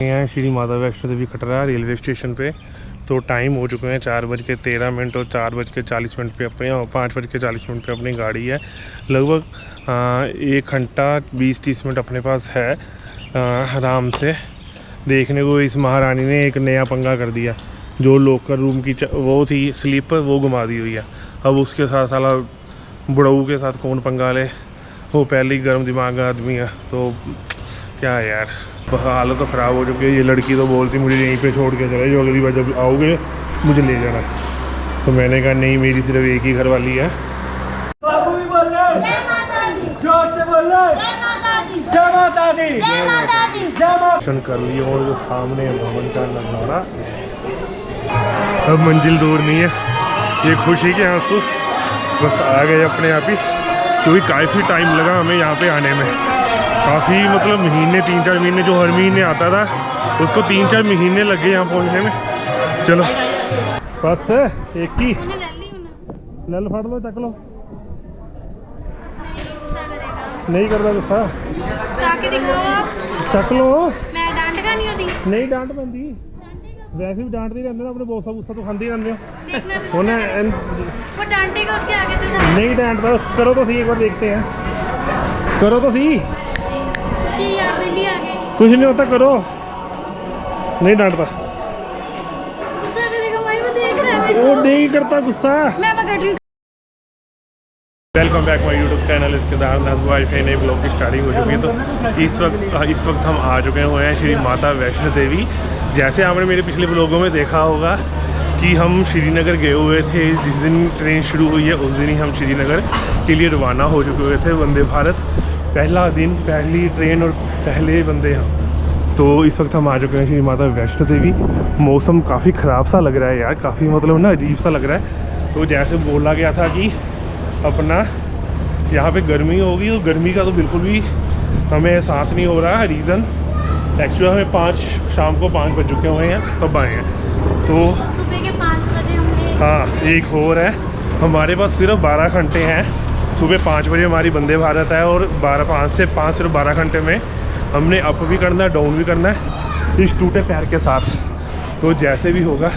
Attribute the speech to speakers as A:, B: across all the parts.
A: हैं Shri Mata Vaishno Devi Katra railway station पे। तो टाइम हो चुके हैं 4:13 और 4:40 पे अपने 5:40 पे अपनी गाड़ी है। लगभग 1 घंटा 20-30 मिनट अपने पास है आराम से। देखने को इस महारानी ने एक नया पंगा कर दिया, जो लोकल रूम की वो थी स्लीपर वो घुमा दी हुई है। अब उसके साथ साला बुढ़ऊ के साथ कौन पंगा ले, वो पहले ही गर्म दिमाग आदमी है। तो क्या है यार, हालत तो ख़राब हो चुकी है। ये लड़की तो बोलती मुझे यहीं पे छोड़ के चले जाओ, अगली बार जब आओगे मुझे ले जाना। तो मैंने कहा नहीं, मेरी सिर्फ एक ही घर वाली है। दर्शन कर लिए और जो सामने भवन का नज़ारा, अब मंजिल दूर नहीं है। ये खुशी के आंसू बस आ गए अपने आप ही, क्योंकि काफ़ी टाइम लगा हमें यहाँ पे आने में। काफ़ी मतलब महीने 3-4 महीने, जो हर महीने आता था उसको 3-4 महीने लग गए यहाँ पहुँचने में। चलो बस एक ही लल फाड़ लो, चक लो। नहीं कर रहा गुस्सा, चक लो। नहीं डांट बनती, वैसे भी डांटते रहते अपने बोसा गुस्सा तो खाते ही रहते हो। नहीं डांटता, करो तो सही, एक बार देखते हैं, करो तो सही। कुछ नहीं होता, करो। नहीं डांटता, वो नहीं करता गुस्सा। Welcome back my YouTube channel. इसके वाईफाई नई ब्लॉग की स्टार्टिंग हो चुकी है। तो इस वक्त हम आ चुके हुए हैं श्री माता वैष्णो देवी। जैसे आपने मेरे पिछले ब्लॉगों में देखा होगा कि हम श्रीनगर गए हुए थे। जिस दिन ट्रेन शुरू हुई है उस दिन ही हम श्रीनगर के लिए रवाना हो चुके हुए थे। वंदे भारत पहला दिन, पहली ट्रेन और पहले बंदे हम। तो इस वक्त हम आ चुके हैं श्री माता वैष्णो देवी। मौसम काफ़ी ख़राब सा लग रहा है यार, काफ़ी मतलब ना अजीब सा लग रहा है। तो जैसे बोला गया था कि अपना यहाँ पे गर्मी होगी, तो गर्मी का तो बिल्कुल भी हमें एहसास नहीं हो रहा है। रीज़न एक्चुअली हमें शाम को 5 बज चुके हुए हैं तब आए हैं। तो
B: सुबह के 5 बजे हमने,
A: हाँ एक और है, हमारे पास सिर्फ 12 घंटे हैं। सुबह 5 बजे हमारी वंदे भारत है और 5 से 5 सिर्फ 12 घंटे में हमने अप भी करना है, डाउन भी करना है इस टूटे पैर के साथ। तो जैसे भी होगा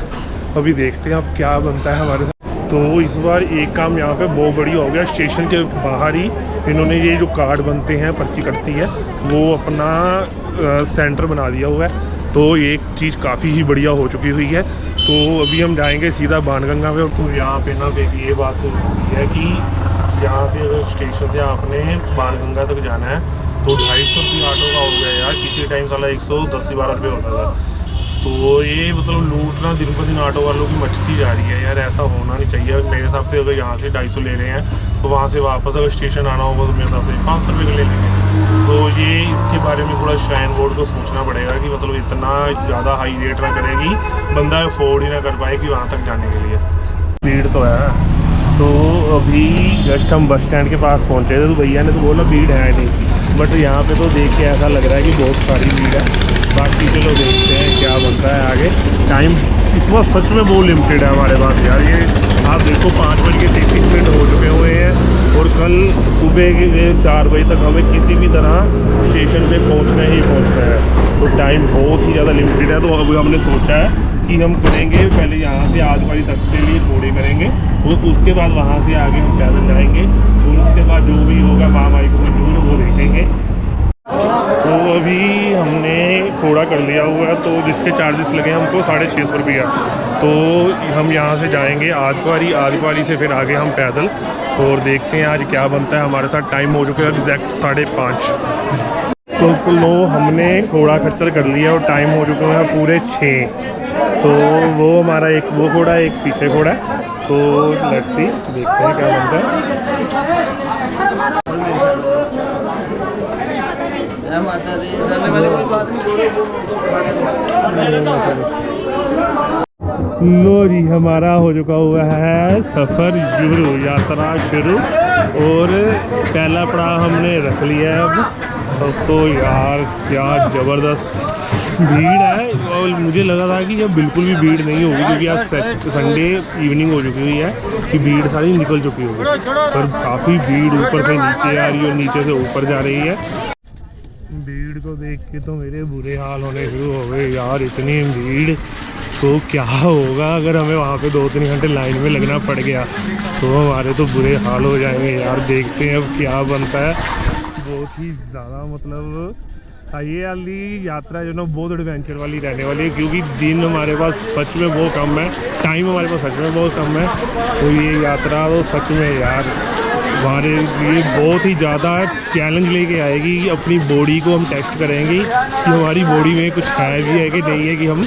A: अभी देखते हैं अब क्या बनता है हमारे साथ। तो इस बार एक काम यहाँ पे बहुत बढ़िया हो गया, स्टेशन के बाहर ही इन्होंने ये जो कार्ड बनते हैं, पर्ची कटती है, वो अपना सेंटर बना दिया हुआ है। तो एक चीज़ काफ़ी ही बढ़िया हो चुकी हुई है। तो अभी हम जाएंगे सीधा बाणगंगा पे। तो यहाँ पे ना ये बात है कि यहाँ से अगर स्टेशन से आपने बाणगंगा तक जाना है तो 250 रुपये ऑटो का हो गया यार। किसी टाइम साला 110-12 रुपये होता था। तो ये मतलब लूटना दिन पर दिन ऑटो वालों की मचती जा रही है यार, ऐसा होना नहीं चाहिए। मेरे हिसाब से अगर यहाँ से 250 ले रहे हैं तो वहाँ से वापस अगर स्टेशन आना होगा तो मेरे हिसाब से 500 रुपये का ले लेंगे। तो ये इसके बारे में थोड़ा श्राइन बोर्ड को सोचना पड़ेगा कि मतलब इतना ज़्यादा हाई रेट ना करेगी, बंदा अफोर्ड ही ना कर पाए कि वहाँ तक जाने के लिए। भीड़ तो है। तो अभी जस्ट हम बस स्टैंड के पास पहुँचे थे, तो भैया ने तो बोला भीड़ है नहीं, बट यहाँ पे तो देख के ऐसा लग रहा है कि बहुत सारी भीड़ है। बाकी चलो देखते हैं क्या बनता है आगे। टाइम इस वक्त सच में बहुत लिमिटेड है हमारे पास यार। ये आप देखो 5:33 हो चुके हुए हैं और कल सुबह के 4 बजे तक हमें किसी भी तरह स्टेशन पे पहुंचना ही पहुंचना है। तो टाइम बहुत ही ज़्यादा लिमिटेड है। तो अब हमने सोचा है कि हम करेंगे पहले यहाँ से आदिवाली तक के लिए थोड़े करेंगे और उसके बाद वहाँ से आगे हम पैदल जाएंगे और उसके बाद जो भी होगा महामारी को मंजूर वो देखेंगे। तो अभी हमने थोड़ा कर लिया हुआ है, तो जिसके चार्जेस लगे हमको 650 रुपया। तो हम यहाँ से जाएंगे आदिवाली से, फिर आगे हम पैदल, और देखते हैं आज क्या बनता है हमारे साथ। टाइम हो चुका है एग्जैक्ट 5:30। तो लो हमने घोड़ा खच्चर कर लिया और टाइम हो चुका है पूरे 6। तो वो हमारा एक वो घोड़ा एक पीछे घोड़ा है। तो लेट्स सी, देखते हैं क्या बनता है। लो जी, हमारा हो चुका हुआ है सफ़र शुरू, यात्रा शुरू, और पहला पड़ाव हमने रख लिया है अब। तो यार क्या ज़बरदस्त भीड़ है, और मुझे लगा था कि अब बिल्कुल भी भीड़ नहीं होगी, क्योंकि आज संडे इवनिंग हो चुकी हुई है कि भीड़ सारी निकल चुकी होगी। पर काफ़ी भीड़ ऊपर से नीचे आ रही है और नीचे से ऊपर जा रही है। भीड़ भीड़ को देख के तो मेरे बुरे हाल होने शुरू हो गए यार। इतनी भीड़, तो क्या होगा अगर हमें वहाँ पे 2-3 घंटे लाइन में लगना पड़ गया तो हमारे तो बुरे हाल हो जाएंगे यार। देखते हैं अब क्या बनता है। बहुत ही ज़्यादा मतलब ये वाली यात्रा जो ना बहुत एडवेंचर वाली रहने वाली है, क्योंकि दिन हमारे पास सच में बहुत कम है, टाइम हमारे पास सच में बहुत कम है। तो ये यात्रा तो सच में यार हमारे लिए बहुत ही ज़्यादा चैलेंज लेके आएगी। अपनी बॉडी को हम टेस्ट करेंगे कि हमारी बॉडी में कुछ है भी है कि नहीं है, कि हम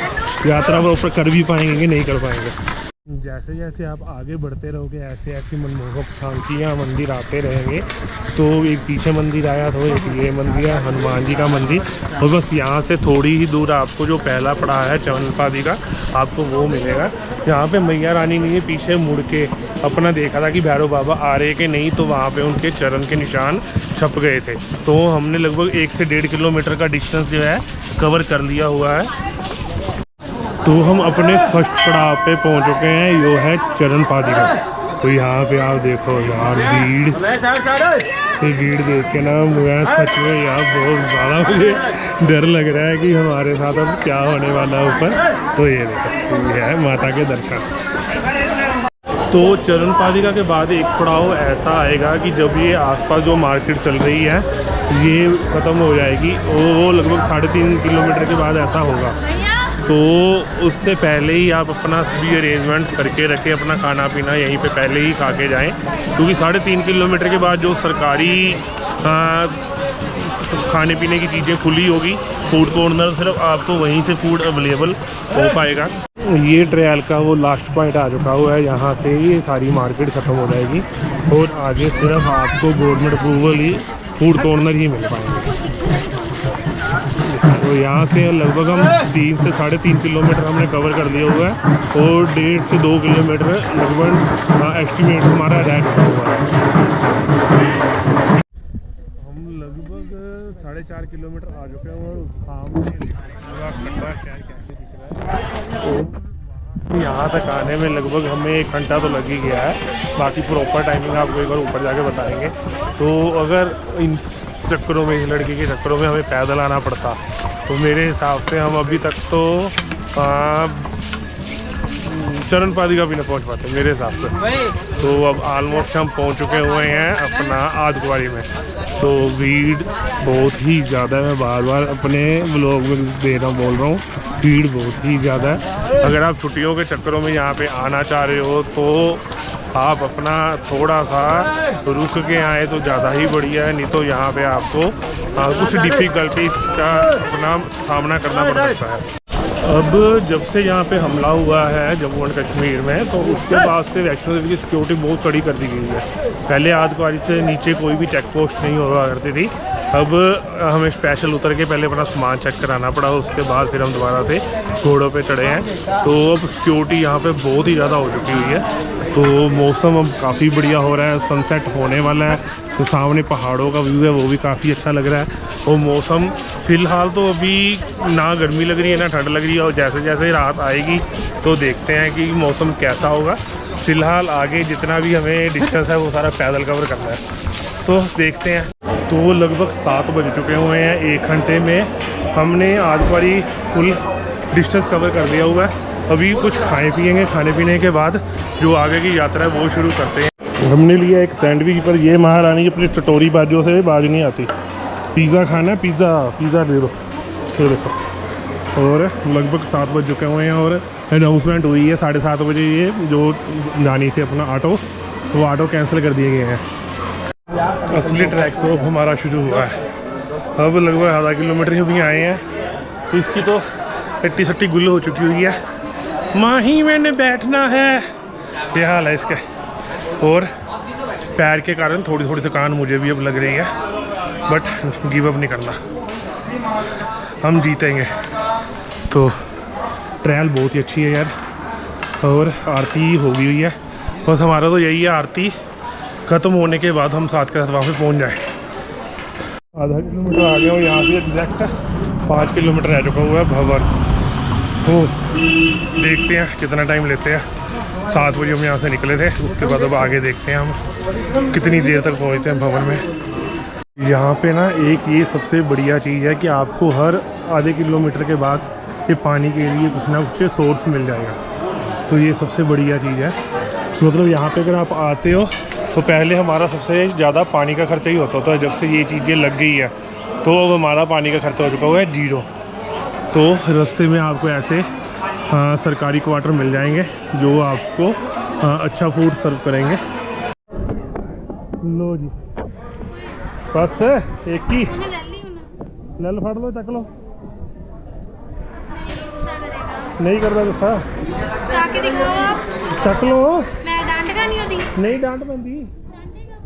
A: यात्रा पर कर भी पाएंगे कि नहीं कर पाएंगे। जैसे जैसे आप आगे बढ़ते रहोगे ऐसे ऐसे मनमोहक शांतियाँ मंदिर आते रहेंगे। तो एक पीछे मंदिर आया तो एक ये मंदिर है हनुमान जी का मंदिर, और बस यहाँ से थोड़ी ही दूर आपको जो पहला पड़ा है चरणपादी का आपको वो मिलेगा। यहाँ पे मैया रानी ने पीछे मुड़ के अपना देखा था कि भैरव बाबा आ रहे कि नहीं, तो वहाँ पे उनके चरण के निशान छप गए थे। तो हमने लगभग 1 से 1.5 किलोमीटर का डिस्टेंस जो है कवर कर लिया हुआ है। तो हम अपने फर्स्ट पड़ाव पे पहुंच चुके हैं, यो है चरणपादिका। तो यहाँ पे आप देखो यार भीड़, ये भीड़ देख के ना मुझे सच में यार बहुत ज़्यादा मुझे डर लग रहा है कि हमारे साथ अब क्या होने वाला है ऊपर। तो ये देखो ये है माता के दर्शन। तो चरणपादिका के बाद एक पड़ाव ऐसा आएगा कि जब ये आसपास जो मार्केट चल रही है ये ख़त्म हो जाएगी, वो लगभग 3.5 किलोमीटर के बाद ऐसा होगा। तो उससे पहले ही आप अपना भी अरेंजमेंट करके रखें, अपना खाना पीना यहीं पे पहले ही खा के जाएँ, क्योंकि 3.5 किलोमीटर के बाद जो सरकारी खाने पीने की चीज़ें खुली होगी, फूड कॉर्नर, सिर्फ आपको वहीं से फूड अवेलेबल हो पाएगा। ये ट्रेल का वो लास्ट पॉइंट आ चुका हुआ है, यहाँ से ये सारी मार्केट ख़त्म हो जाएगी और आगे सिर्फ आपको गवर्नमेंट अप्रूवल ही फूड कॉर्नर ही मिल पाएंगे। तो यहाँ से लगभग हम 3 से 3.5 किलोमीटर हमने कवर कर लिया हुआ है और 1.5 से 2 किलोमीटर लगभग एस्टिमेट हमारा रह चुका हुआ है। हम लगभग 4.5 किलोमीटर आ चुके हैं और सामने पूरा खंडा शहर कैसे दिख रहा है। तो यहाँ तक आने में लगभग हमें 1 घंटा तो लग ही गया है। बाकी प्रॉपर टाइमिंग आपको एक बार ऊपर जाके बताएंगे। तो अगर इन चक्करों में, इस लड़के के चक्करों में हमें पैदल आना पड़ता तो मेरे हिसाब से हम अभी तक तो चरणपादिका भी नहीं पहुँच पाते मेरे हिसाब से। तो अब ऑलमोस्ट हम पहुँच चुके हुए हैं अपना आदकुआरी में। तो भीड़ बहुत ही ज़्यादा, मैं बार बार अपने व्लॉग में बोल रहा हूँ, भीड़ बहुत ही ज़्यादा है। अगर आप छुट्टियों के चक्करों में यहाँ पे आना चाह रहे हो तो आप अपना थोड़ा सा रुक के आए तो ज़्यादा ही बढ़िया है, नहीं तो यहाँ पे आपको कुछ डिफ़िकल्टीज का अपना सामना करना पड़ सकता है। अब जब से यहाँ पे हमला हुआ है जम्मू एंड कश्मीर में, तो उसके बाद से वैष्णो देवी की सिक्योरिटी बहुत कड़ी कर दी गई है। पहले आदकुआरी से नीचे कोई भी चेक पोस्ट नहीं हुआ करती थी, अब हमें स्पेशल उतर के पहले अपना सामान चेक कराना पड़ा, उसके बाद फिर हम दोबारा से घोड़ों पे चढ़े हैं। तो अब सिक्योरिटी यहाँ पे बहुत ही ज़्यादा हो चुकी हुई है। तो मौसम अब काफ़ी बढ़िया हो रहा है, सनसेट होने वाला है, तो सामने पहाड़ों का व्यू है वो भी काफ़ी अच्छा लग रहा है। और मौसम फ़िलहाल तो अभी ना गर्मी लग रही है ना ठंड लग रही है, और जैसे जैसे रात आएगी तो देखते हैं कि मौसम कैसा होगा। फ़िलहाल आगे जितना भी हमें डिस्टेंस है वो सारा पैदल कवर करना है, तो देखते हैं। तो लगभग 7 बज चुके हुए हैं, 1 घंटे में हमने आदकुआरी फुल डिस्टेंस कवर कर दिया हुआ है। अभी कुछ खाए पिएंगे, खाने पीने के बाद जो आगे की यात्रा है वो शुरू करते हैं। हमने लिया एक सैंडविच, पर ये महारानी अपनी चटोरी बाजों से बाज नहीं आती। पिज़्ज़ा खाना है, पिज़्ज़ा दे दो, ये देखो। और लगभग 7 बज चुके हुए हैं और अनाउंसमेंट हुई है 7:30 बजे ये जो जानी थी अपना ऑटो, वो ऑटो कैंसिल कर दिए गए हैं। असली ट्रैक तो हमारा शुरू हुआ है। अब लगभग आधा किलोमीटर ही अभी आए हैं, इसकी तो 80-70 गुल हो चुकी हुई है। माही मैंने बैठना है, ये हाल है इसके। और पैर के कारण थोड़ी थोड़ी थकान मुझे भी अब लग रही है, बट गिव अप नहीं करना, हम जीतेंगे। तो ट्रेल बहुत ही अच्छी है यार, और आरती हो गई हुई है। बस हमारा तो यही है, आरती ख़त्म होने के बाद हम साथ के साथ वहाँ पे पहुँच जाएँ। आधा किलोमीटर आ गया हूँ, यहाँ से एग्जैक्ट 5 किलोमीटर रह चुका हुआ है भवन। तो देखते हैं कितना टाइम लेते हैं। 7 बजे हम यहाँ से निकले थे, उसके बाद अब आगे देखते हैं हम कितनी देर तक पहुँचते हैं भवन में। यहाँ पे ना एक ये सबसे बढ़िया चीज़ है कि आपको हर आधे किलोमीटर के बाद ये पानी के लिए कुछ ना कुछ सोर्स मिल जाएगा। तो ये सबसे बढ़िया चीज़ है। मतलब यहाँ पे अगर आप आते हो तो पहले हमारा सबसे ज़्यादा पानी का खर्चा ही होता था। जब से ये चीज़ें लग गई है तो अब हमारा पानी का खर्चा हो चुका हुआ है 0। तो रास्ते में आपको ऐसे सरकारी क्वार्टर मिल जाएंगे जो आपको अच्छा फूड सर्व करेंगे। लो जी बस एक ही लल फड़ लो, चक लो। नहीं करता गुस्सा, चक लो। नहीं डांट पैंदी,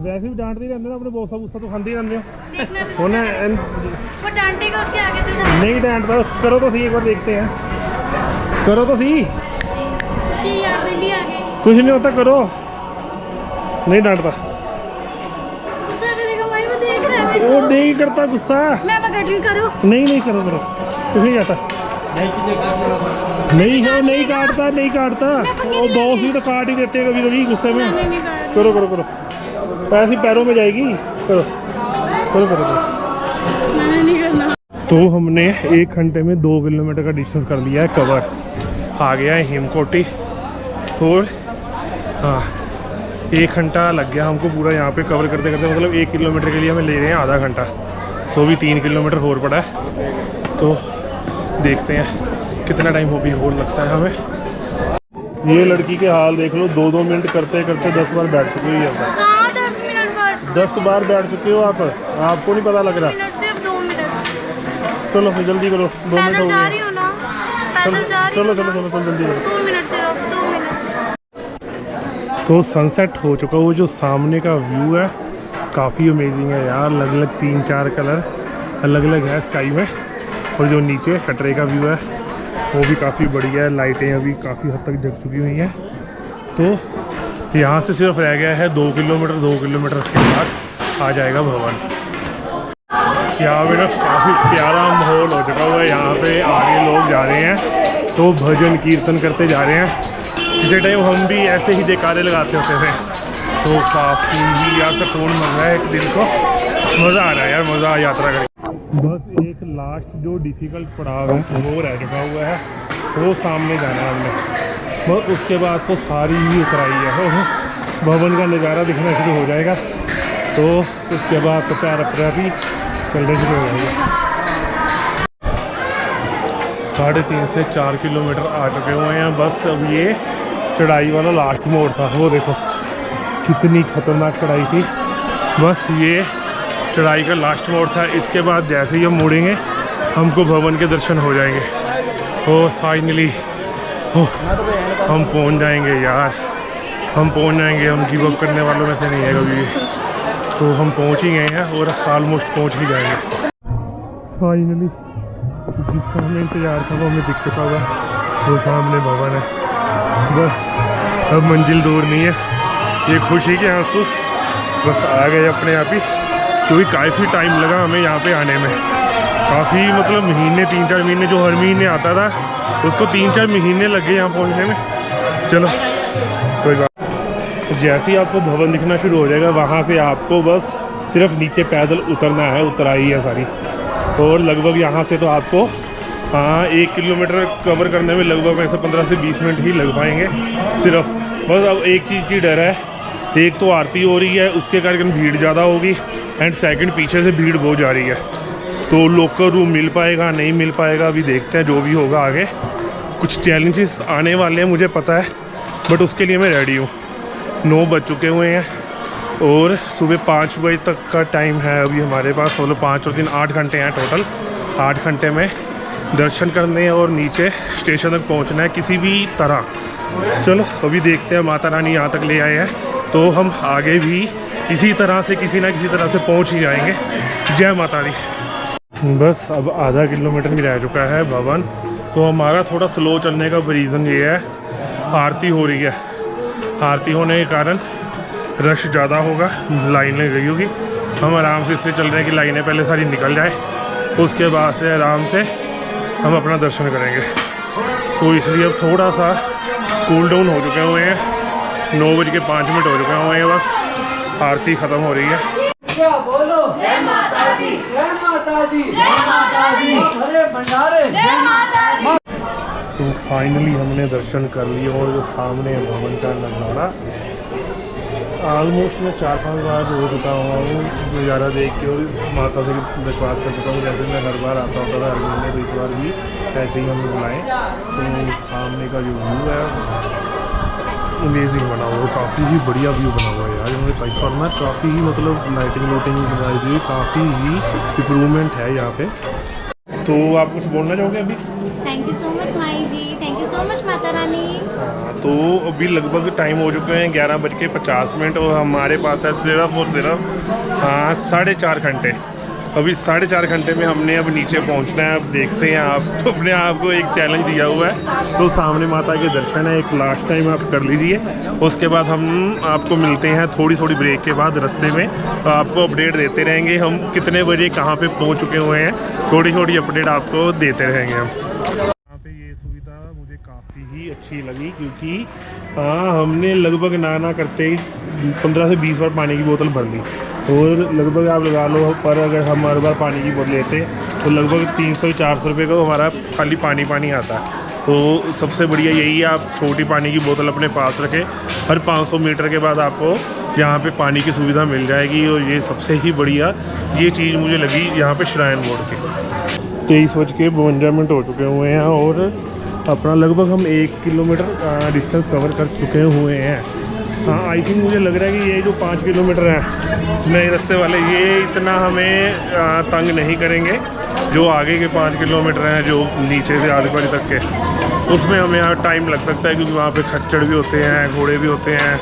A: वैसे भी डांटते रहते हो अपने बोसा गुस्सा तो खाते ही रहते हो। नहीं डांटता, करो तो सही, एक बार देखते हैं, करो तो सही। कुछ नहीं होता, करो। नहीं डांटता, वो नहीं करता गुस्सा। नहीं करो कुछ नहीं जाता। नहीं काटता वो बॉस भी तो काट ही देते हैं कभी कभी गुस्से में। करो ऐसी पैरों में जाएगी। करो।
B: मैंने नहीं करना।
A: तो हमने 1 घंटे में 2 किलोमीटर का डिस्टेंस कर लिया है कवर। आ गया है हेमकोटी और हाँ 1 घंटा लग गया हमको पूरा यहाँ पे कवर करते करते। मतलब 1 किलोमीटर के लिए हमें ले रहे हैं आधा घंटा, तो भी 3 किलोमीटर और पड़ा है। तो देखते हैं कितना टाइम और लगता है हमें। ये लड़की के हाल देख लो, 2-2 मिनट करते करते 10 बार बैठ चुकी है।
B: 10 मिनट पर
A: 10 बार बैठ चुके हो आप, आपको नहीं पता लग रहा।
B: सिर्फ 2 मिनट।
A: चलो जल्दी करो, 2 मिनट हो
B: जा रही
A: गए।
B: हूँ ना, पैदल जा रही
A: चलो जल्दी करो।
B: 2 मिनट सिर्फ 2 मिनट।
A: तो सनसेट हो चुका, वो जो सामने का व्यू है काफ़ी अमेजिंग है यार। अलग अलग 3-4 कलर अलग अलग है स्काई में। और जो नीचे कटरे का व्यू है वो भी काफ़ी बढ़िया है। लाइटें अभी काफ़ी हद तक जग चुकी हुई हैं। तो यहाँ से सिर्फ रह गया है 2 किलोमीटर के बाद आ जाएगा भवन। यहाँ पे ना काफ़ी प्यारा माहौल हो चुका हुआ है। यहाँ पे आगे लोग जा रहे हैं तो भजन कीर्तन करते जा रहे हैं। पिछले टाइम हम भी ऐसे ही जयकारे लगाते होते थे, तो काफ़ी ही यार सुकून मिल रहा है एक दिल को। मज़ा आ रहा है यार, मज़ा यात्रा करके। बस एक लास्ट जो डिफ़िकल्ट पड़ाव है वो रह चुका हुआ है, वो सामने जाना है हमने। बस उसके बाद तो सारी ही उतराई है, भवन का नज़ारा दिखना शुरू हो जाएगा। तो उसके बाद तो पैर भी चलने शुरू हो जाएगा। 3.5 से 4 किलोमीटर आ चुके हुए हैं। बस अब ये चढ़ाई वाला लास्ट मोड़ था, वो देखो कितनी खतरनाक चढ़ाई थी। बस ये चढ़ाई का लास्ट मोड़ था। इसके बाद जैसे ही हम मुड़ेंगे हमको भवन के दर्शन हो जाएंगे। और फाइनली हम पहुंच जाएंगे यार, हम पहुंच जाएंगे। हम गिव अप करने वालों में से नहीं है कभी भी। तो हम पहुंच ही गए हैं और ऑलमोस्ट पहुंच ही जाएंगे। फाइनली जिसका हमें इंतजार था वो हमें दिख चुका हुआ, वो सामने भवन है। बस अब मंजिल दूर नहीं है। ये खुशी के आंसू बस आ गए अपने आप ही, क्योंकि काफ़ी टाइम लगा हमें यहाँ पे आने में। काफ़ी मतलब महीने, 3-4 महीने, जो हर महीने आता था उसको 3-4 महीने लग गए यहाँ पहुँचने में। चलो कोई बात। जैसे ही आपको भवन दिखना शुरू हो जाएगा वहाँ से आपको बस सिर्फ नीचे पैदल उतरना है, उतराई है सारी। और लगभग यहाँ से तो आपको 1 किलोमीटर कवर करने में लगभग ऐसे 15 से 20 मिनट ही लग पाएंगे सिर्फ। बस अब एक चीज़ की डर है, एक तो आरती हो रही है उसके कारण भीड़ ज़्यादा होगी, एंड सेकंड पीछे से भीड़ बहुत जा रही है। तो लोकल रूम मिल पाएगा नहीं मिल पाएगा अभी देखते हैं, जो भी होगा आगे। कुछ चैलेंजेस आने वाले हैं मुझे पता है, बट उसके लिए मैं रेडी हूँ। 9 बज चुके हुए हैं और सुबह 5 बजे तक का टाइम है अभी हमारे पास। मतलब 5 और 3 8 घंटे हैं टोटल। 8 घंटे में दर्शन करने और नीचे स्टेशन तक पहुंचना है किसी भी तरह। चलो अभी देखते हैं, माता रानी यहाँ तक ले आए हैं तो हम आगे भी इसी तरह से किसी ना किसी तरह से पहुंच ही जाएंगे। जय माता दी। बस अब आधा किलोमीटर ही रह चुका है भवन। तो हमारा थोड़ा स्लो चलने का रीज़न ये है, आरती हो रही है। आरती होने के कारण रश ज़्यादा होगा, लाइनें गई होगी। हम आराम से इसलिए चल रहे हैं कि लाइनें पहले सारी निकल जाए, उसके बाद से आराम से हम अपना दर्शन करेंगे। तो इसलिए अब थोड़ा सा कूल डाउन हो चुके हुए हैं। 9 बज के 5 मिनट हो चुके हुए हैं, बस आरती ख़त्म हो रही है।
C: क्या बोलो जय माता दी, जय माता दी, जय माता दी, अरे भंडारे जय माता दी।
A: तो फाइनली हमने दर्शन कर लिए और जो सामने भवन का नज़ारा ऑलमोस्ट मैं 4-5 बार हो चुका हूँ नज़ारा देख के, और माता से विश्वास कर चुका हूँ। जैसे मैं हर बार आता होता था हर महीने, तो इस बार भी ऐसे ही हमें बुलाएँ। तो सामने का जो व्यू है अमेजिंग बना हुआ है, काफ़ी ही बढ़िया व्यू बना हुआ है यार। हमारे पैसा ना काफ़ी ही मतलब लाइटिंग वाइटिंग बनाई हुई, काफ़ी ही इम्प्रूवमेंट है यहाँ पे। तो आप कुछ बोलना चाहोगे अभी?
B: थैंक यू सो मच माई जी, thank you so much Mata Rani.
A: हाँ, तो अभी लगभग टाइम हो चुके हैं 11:50 और हमारे पास है सिर्फ और सिर्फ 4.5 घंटे। अभी 4.5 घंटे में हमने अब नीचे पहुंचना है। अब देखते हैं, आप अपने आप को एक चैलेंज दिया हुआ है। तो सामने माता के दर्शन है, एक लास्ट टाइम आप कर लीजिए, उसके बाद हम आपको मिलते हैं थोड़ी ब्रेक के बाद रास्ते में। तो आपको अपडेट देते रहेंगे हम कितने बजे कहाँ पे पहुँच चुके हुए हैं, छोटी अपडेट आपको देते रहेंगे हम। यहाँ पे ये सुविधा मुझे काफ़ी ही अच्छी लगी, क्योंकि हमने लगभग ना करते ही 15 से 20 बार पानी की बोतल भर ली, और लगभग आप लगा लो पर अगर हम हर बार पानी की बोतल लेते तो लगभग 300-400 रुपये का हमारा खाली पानी आता है। तो सबसे बढ़िया यही है, आप छोटी पानी की बोतल अपने पास रखें, हर 500 मीटर के बाद आपको यहाँ पे पानी की सुविधा मिल जाएगी। और ये सबसे ही बढ़िया ये चीज़ मुझे लगी यहाँ पे श्राइन बोर्ड की। 23:52 हो चुके हुए हैं और अपना लगभग हम 1 किलोमीटर डिस्टेंस कवर कर चुके हुए हैं। हाँ, आई थिंक मुझे लग रहा है कि ये जो 5 किलोमीटर हैं नए रास्ते वाले, ये इतना हमें तंग नहीं करेंगे। जो आगे के 5 किलोमीटर हैं जो नीचे से आदिवारी तक के, उसमें हमें यहाँ टाइम लग सकता है, क्योंकि वहाँ पे खच्चर भी होते हैं, घोड़े भी होते हैं,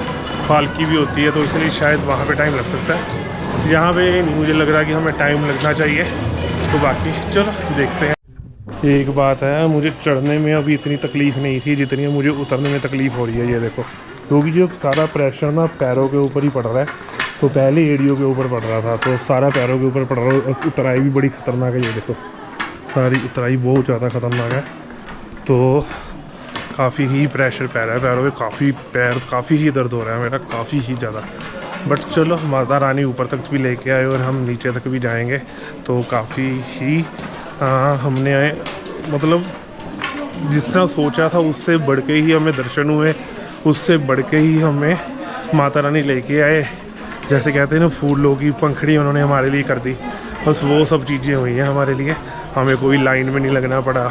A: पालकी भी होती है, तो इसलिए शायद वहाँ पे टाइम लग सकता है। यहाँ पे नहीं मुझे लग रहा कि हमें टाइम लगना चाहिए। तो बाकी चलो देखते हैं। एक बात है, मुझे चढ़ने में अभी इतनी तकलीफ़ नहीं थी जितनी मुझे उतरने में तकलीफ़ हो रही है। ये देखो, क्योंकि जो सारा प्रेशर ना पैरों के ऊपर ही पड़ रहा है। तो पहले एड़ियों के ऊपर पड़ रहा था, तो सारा पैरों के ऊपर पड़ रहा है। उतराई भी बड़ी ख़तरनाक है, ये देखो सारी उतराई बहुत ज़्यादा ख़तरनाक है। तो काफ़ी ही प्रेशर पैर है पैरों पे, काफ़ी ही दर्द हो रहा है मेरा, काफ़ी ही ज़्यादा। बट चलो, माता रानी ऊपर तक भी लेके आए और हम नीचे तक भी जाएंगे, तो काफ़ी ही हमने मतलब जितना सोचा था उससे बढ़ के ही हमें दर्शन हुए, उससे बढ़ के ही हमें माता रानी लेके आए। जैसे कहते हैं ना, फूलों की पंखड़ी उन्होंने हमारे लिए कर दी। बस वो सब चीज़ें हुई हैं हमारे लिए। हमें कोई लाइन में नहीं लगना पड़ा,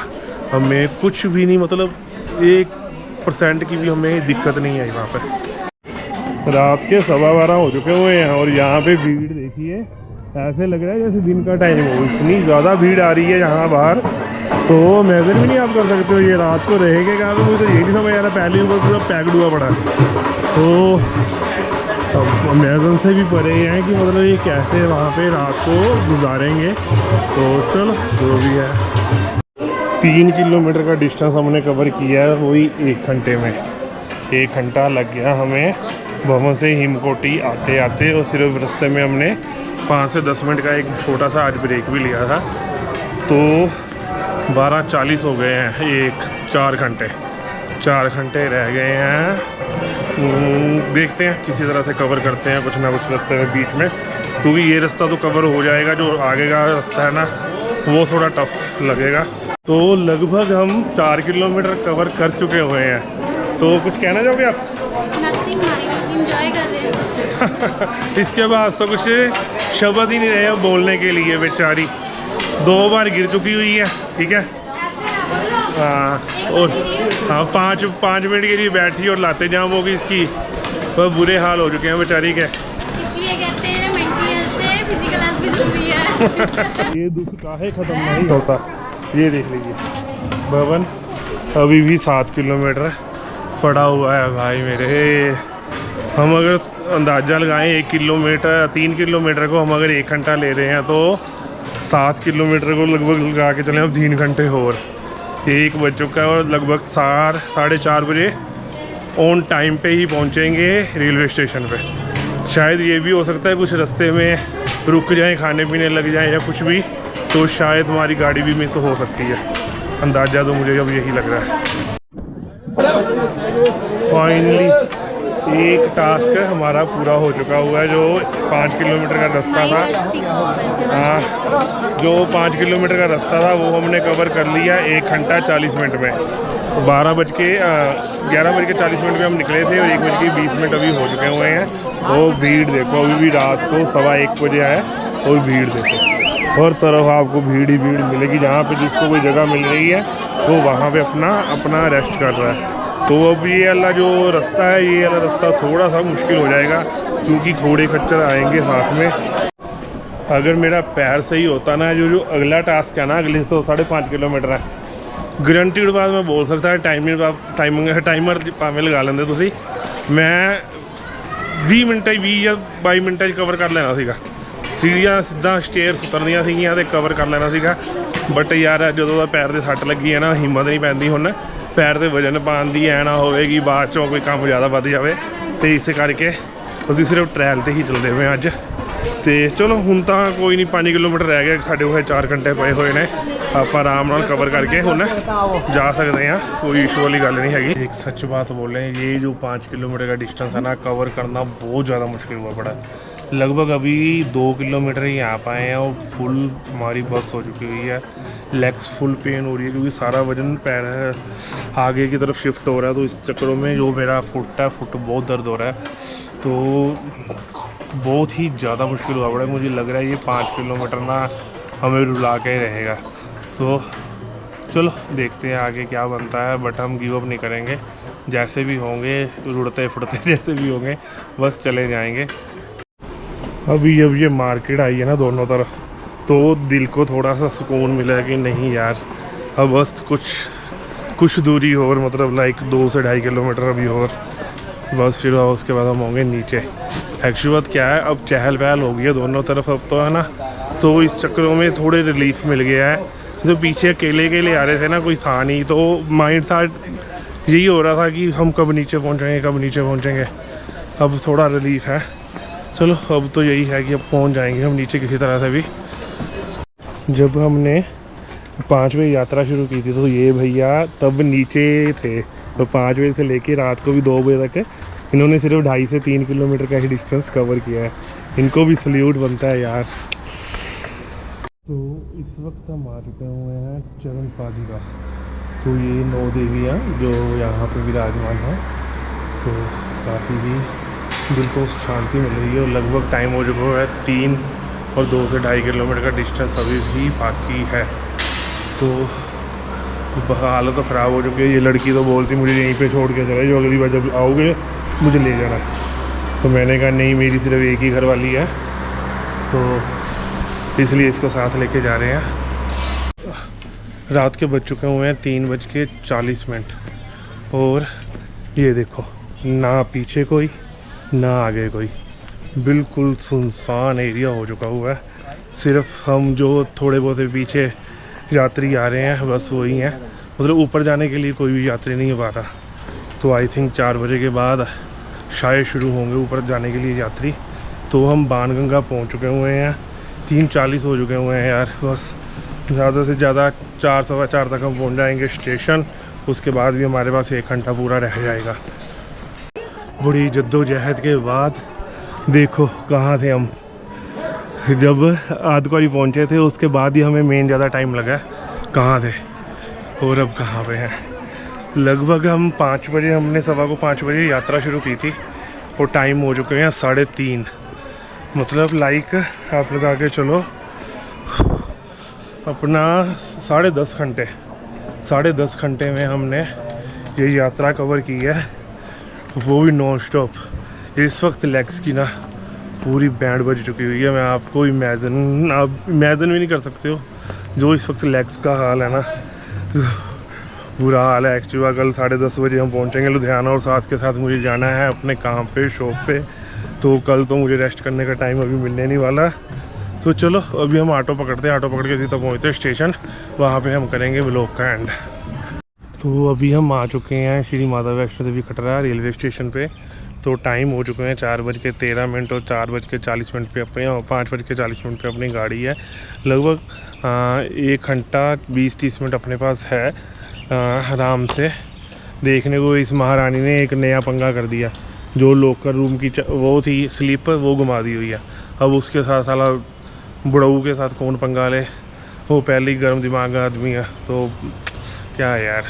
A: हमें कुछ भी नहीं, मतलब 1% की भी हमें दिक्कत नहीं आई वहाँ पर। रात के 12:15 हो चुके हुए हैं और यहाँ पे भीड़ देखिए, ऐसे लग रहा है जैसे दिन का टाइम हो। इतनी ज़्यादा भीड़ आ रही है यहाँ बाहर, तो मेजर भी नहीं आप कर सकते हो ये रात को रहेंगे कहाँ पे। मुझे तो ये नहीं समझ आ रहा, पहले ऊपर पूरा पैक्ड हुआ पड़ा है। तो अमेज़न से भी परे हैं कि मतलब ये कैसे वहाँ पे रात को गुजारेंगे। तो चलो जो भी है, 3 किलोमीटर का डिस्टेंस हमने कवर किया है, वही 1 घंटे में। 1 घंटा लग गया हमें भवन से हिमकोटी आते आते, और सिर्फ रास्ते में हमने 5 से 10 मिनट का एक छोटा सा आज ब्रेक भी लिया था। तो 12:40 हो गए हैं, 4 घंटे रह गए हैं। देखते हैं किसी तरह से कवर करते हैं कुछ ना कुछ रास्ते में बीच में, क्योंकि ये रास्ता तो कवर हो जाएगा, जो आगे का रास्ता है ना वो थोड़ा टफ लगेगा। तो लगभग हम 4 किलोमीटर कवर कर चुके हुए हैं। तो कुछ कहना चाहोगे आप?
B: नथिंग माई, एंजॉय कर रहे हैं।
A: इसके पास तो कुछ शब्द ही नहीं रहे बोलने के लिए। बेचारी 2 बार गिर चुकी हुई है, ठीक है। हाँ, और हाँ 5 मिनट के लिए बैठी और लाते जाम होगी इसकी, बहुत बुरे हाल हो चुके हैं बेचारी के।
B: इसलिए कहते हैं मेंटल हेल्थ से फिजिकल हेल्थ भी जरूरी है।
A: ये दुख काहे ख़त्म नहीं होता। ये देख लीजिए, भवन अभी भी 7 किलोमीटर पड़ा हुआ है भाई मेरे। हम अगर अंदाज़ा लगाएं 3 किलोमीटर को हम अगर 1 घंटा ले रहे हैं, तो 7 किलोमीटर को लगभग लगा के चलें अब 3 घंटे और। 1 बज चुका है और लगभग 4-4:30 बजे ऑन टाइम पे ही पहुंचेंगे रेलवे स्टेशन पे। शायद ये भी हो सकता है कुछ रास्ते में रुक जाएं, खाने पीने लग जाएं या कुछ भी, तो शायद हमारी गाड़ी भी मिस हो सकती है। अंदाज़ा तो मुझे अब यही लग रहा है। फाइनली एक टास्क हमारा पूरा हो चुका हुआ है, जो 5 किलोमीटर का रास्ता था। हाँ, जो 5 किलोमीटर का रास्ता था वो हमने कवर कर लिया 1 घंटा 40 मिनट में। 11 बज के 40 मिनट में हम निकले थे और 1 बज के 20 मिनट अभी हो चुके हुए हैं। वो भीड़ देखो, अभी भी रात को 1:15 बजे आए और भीड़ देखो, हर तरफ आपको भीड़ ही भीड़ मिलेगी। जहाँ पे जिसको कोई जगह मिल रही है वो वहाँ पे अपना रेस्ट कर रहा है। तो अब ये वाला जो रास्ता है, ये वाला रास्ता थोड़ा सा मुश्किल हो जाएगा क्योंकि घोड़े खच्चर आएंगे साथ में। अगर मेरा पैर सही होता ना, जो अगला टास्क है ना, अगले 5.5 किलोमीटर है, गारंटीड बात मैं बोल सकता है। टाइमर भावें लगा लेंदे तुसी, मैं 20 मिनट 20 या 22 मिनट कवर कर लेना सीगा। सीढ़ियाँ सीधा स्टेयर्स उतरदियाँ सीगियां ते कवर कर लेना सीगा। बट यार ਜਦੋਂ ਦਾ पैर ਤੇ सੱट लगी है ना, हिम्मत नहीं पैंदी हुण पैर ਤੇ वजन पाउण दी ऐ ना होवेगी बाद चों कोई काम ज़्यादा वध जाए। तो इस करके ਅਸੀਂ सिर्फ ट्रैल ते ही चलते हुए अज। तो चलो हुण तां कोई नहीं, 5 किलोमीटर रह गए, साढ़े कोल 4 घंटे पए हुए ने, आप आराम नाल कवर करके हुण जा सकते हैं, कोई इशू वाली गल नहीं हैगी। एक सच बात बोलें, ये जो 5 किलोमीटर का डिस्टेंस है ना, कवर करना बहुत ज़्यादा मुश्किल हुआ पड़ा। लगभग अभी 2 किलोमीटर ही आ पाए हैं और फुल हमारी बस हो चुकी हुई है। लेग्स फुल पेन हो रही है क्योंकि सारा वजन पैर आगे की तरफ शिफ्ट हो रहा है। तो इस चक्करों में जो मेरा फुट बहुत दर्द हो रहा है, तो बहुत ही ज़्यादा मुश्किल हुआ पड़ा है। मुझे लग रहा है ये 5 किलोमीटर ना हमें रुला के ही रहेगा। तो चलो देखते हैं आगे क्या बनता है, बट हम गिव अप नहीं करेंगे। जैसे भी होंगे, रुड़ते फुड़ते जैसे भी होंगे, बस चले जाएंगे। अभी जब ये मार्केट आई है ना दोनों तरफ, तो दिल को थोड़ा सा सुकून मिला कि नहीं यार, अब बस कुछ दूरी और, मतलब लाइक 2 से 2.5 किलोमीटर अभी और, बस फिर उसके बाद हम होंगे नीचे। एक्चुअली बात क्या है, अब चहल पहल हो गई है दोनों तरफ अब तो, है ना। तो इस चक्करों में थोड़े रिलीफ मिल गया है। जो पीछे अकेले आ रहे थे ना, कोई था नहीं, तो माइंड सा यही हो रहा था कि हम कब नीचे पहुँचेंगे। अब थोड़ा रिलीफ है। चलो अब तो यही है कि अब पहुंच जाएंगे हम नीचे किसी तरह से भी। जब हमने 5 बजे यात्रा शुरू की थी तो ये भैया तब नीचे थे, तो 5 बजे से लेके रात को भी 2 बजे तक इन्होंने सिर्फ 2.5 से 3 किलोमीटर का ही डिस्टेंस कवर किया है। इनको भी सल्यूट बनता है यार। तो इस वक्त हम आ चुके हुए हैं चरण पादुका। तो ये 9 देवियाँ जो यहाँ पे विराजमान हैं, तो काफ़ी भी दिल को शांति मिल रही है। और लगभग टाइम हो चुका है 3 और 2 से 2.5 किलोमीटर का डिस्टेंस अभी भी बाकी है। तो हालत तो ख़राब हो चुकी है। ये लड़की तो बोलती मुझे यहीं पे छोड़ के चले जो, अगली बार जब आओगे मुझे ले जाना। तो मैंने कहा नहीं, मेरी सिर्फ एक ही घर वाली है, तो इसलिए इसको साथ लेके जा रहे हैं। रात के बज चुके हुए हैं 3:40 और ये देखो, ना पीछे कोई ना आगे कोई, बिल्कुल सुनसान एरिया हो चुका हुआ है। सिर्फ हम जो थोड़े बहुत पीछे यात्री आ रहे हैं बस वही हैं, मतलब ऊपर जाने के लिए कोई भी यात्री नहीं हो पा रहा। तो आई थिंक 4 बजे के बाद शायद शुरू होंगे ऊपर जाने के लिए यात्री। तो हम बाणगंगा पहुंच चुके हुए हैं, 3:40 हो चुके हुए हैं यार। बस ज़्यादा से ज़्यादा 4 सवा 4 तक हम पहुंच जाएंगे स्टेशन। उसके बाद भी हमारे पास 1 घंटा पूरा रह जाएगा। बड़ी जद्दोजहद के बाद देखो कहाँ थे हम। जब आदकुआरी पहुँचे थे उसके बाद ही हमें मेन ज़्यादा टाइम लगा, कहाँ थे और अब कहाँ पे हैं। लगभग हम 5 बजे, हमने 5:15 बजे यात्रा शुरू की थी और टाइम हो चुके हैं 3:30, मतलब लाइक आप लगा के चलो अपना 10.5 घंटे में हमने ये यात्रा कवर की है, वो भी नॉन स्टॉप। इस वक्त लेग्स की ना पूरी बैंड बज चुकी हुई है। मैं आपको इमेजिन भी नहीं कर सकते हो जो इस वक्त लेग्स का हाल है ना, बुरा हाल है। एक्चुअली कल 10:30 बजे हम पहुंचेंगे लुधियाना और साथ के साथ मुझे जाना है अपने काम पे, शॉप पे। तो कल तो मुझे रेस्ट करने का टाइम अभी मिलने नहीं वाला। तो चलो अभी हम ऑटो पकड़ते हैं, ऑटो पकड़ के सीधा पहुँचते हैं स्टेशन, वहाँ पे हम करेंगे व्लॉग का एंड। तो अभी हम आ चुके हैं श्री माता वैष्णो देवी कटरा रेलवे स्टेशन पे। तो टाइम हो चुके हैं 4:13 और 4:40 पे अपने 5:40 पे अपनी गाड़ी है। लगभग 1 घंटा 20-30 मिनट अपने पास है आराम से। देखने को इस महारानी ने एक नया पंगा कर दिया, जो लोकल रूम की वो थी स्लीपर, वो घुमा दी हुई है। अब उसके साथ साला बुढ़ऊ के साथ कौन पंगा ले, वो पहले ही गर्म दिमाग का आदमी है, तो क्या है यार।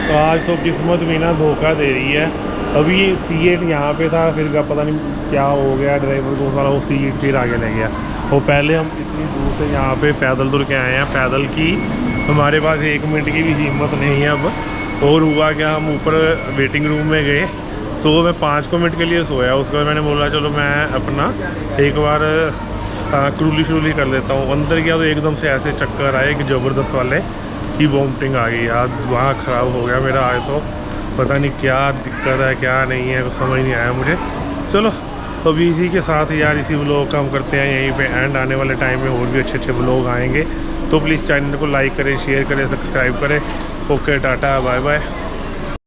A: तो आज तो किस्मत भी ना धोखा दे रही है। अभी सीट यहाँ पे था, फिर का पता नहीं क्या हो गया, ड्राइवर को साला वो सीट फिर आगे ले गया। वो पहले हम इतनी दूर से यहाँ पे पैदल तुर के आए हैं, पैदल की हमारे पास 1 मिनट की भी हिम्मत नहीं है अब। और हुआ क्या, हम ऊपर वेटिंग रूम में गए तो मैं 5 मिनट के लिए सोया। उसके बाद मैंने बोला चलो मैं अपना एक बार क्रूली श्रूली कर लेता हूँ। अंदर गया तो एकदम से ऐसे चक्कर आए कि ज़बरदस्त वाले की वॉमिटिंग आ गई यार। वहाँ ख़राब हो गया मेरा आज तो, पता नहीं क्या दिक्कत है क्या नहीं है, कुछ समझ नहीं आया मुझे। चलो अभी इसी के साथ यार इसी व्लॉग का हम करते हैं यहीं पे एंड। आने वाले टाइम में और भी अच्छे अच्छे व्लॉग आएंगे, तो प्लीज़ चैनल को लाइक करें, शेयर करें, सब्सक्राइब करें। Okay, tata, bye bye.